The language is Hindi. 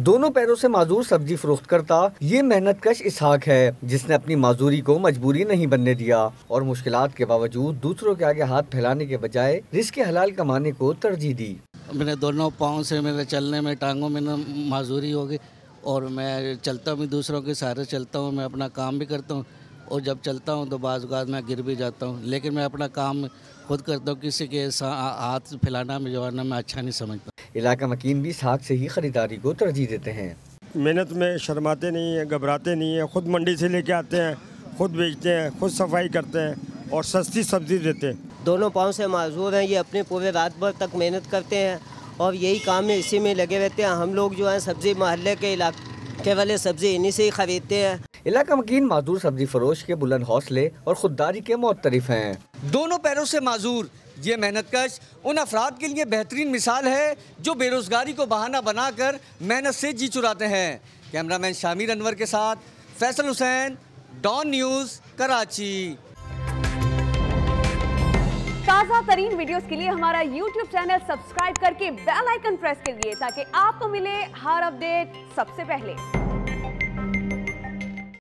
दोनों पैरों से माजूर सब्जी फरोख्त करता ये मेहनत कश इसहाक है, जिसने अपनी माजूरी को मजबूरी नहीं बनने दिया और मुश्किलात के बावजूद दूसरों के आगे हाथ फैलाने के बजाय रिस्क हलाल कमाने को तरजीह दी। मेरे दोनों पाँव से मेरे चलने में, टांगों में माजूरी हो गई और मैं चलता भी दूसरों के सहारे चलता हूँ। मैं अपना काम भी करता हूँ और जब चलता हूँ तो बाज़ औक़ात मैं गिर भी जाता हूँ, लेकिन मैं अपना काम खुद करता हूँ। किसी के हाथ फैलाना भिजवाना मैं अच्छा नहीं समझता। इलाका मकीन भी साग से ही खरीदारी को तरजीह देते हैं। मेहनत में शर्माते नहीं हैं, घबराते नहीं हैं, खुद मंडी से लेके आते हैं, खुद बेचते हैं, खुद सफाई करते हैं और सस्ती सब्जी देते हैं। दोनों पाँव से माजूर हैं, ये अपने पूरे रात भर तक मेहनत करते हैं और यही काम में इसी में लगे रहते हैं। हम लोग जो है सब्ज़ी मोहल्ले के इलाके वाले सब्ज़ी इन्हीं से ही ख़रीदते हैं। इलाका मकीन माजूर सब्जी फरोश के बुलंद हौसले और खुददारी के मुअत्तरिफ हैं। दोनों पैरों से माजूर ये मेहनतकश उन अफराद के लिए बेहतरीन मिसाल है जो बेरोजगारी को बहाना बनाकर मेहनत से जी चुराते हैं। कैमरामैन शामिर अनवर के साथ फैसल हुसैन, डॉन न्यूज़, कराची। ताज़ा तरीन वीडियोस के लिए हमारा YouTube चैनल सब्सक्राइब करके बेल आइकन प्रेस कीजिए ताकि आपको मिले हर अपडेट सबसे पहले।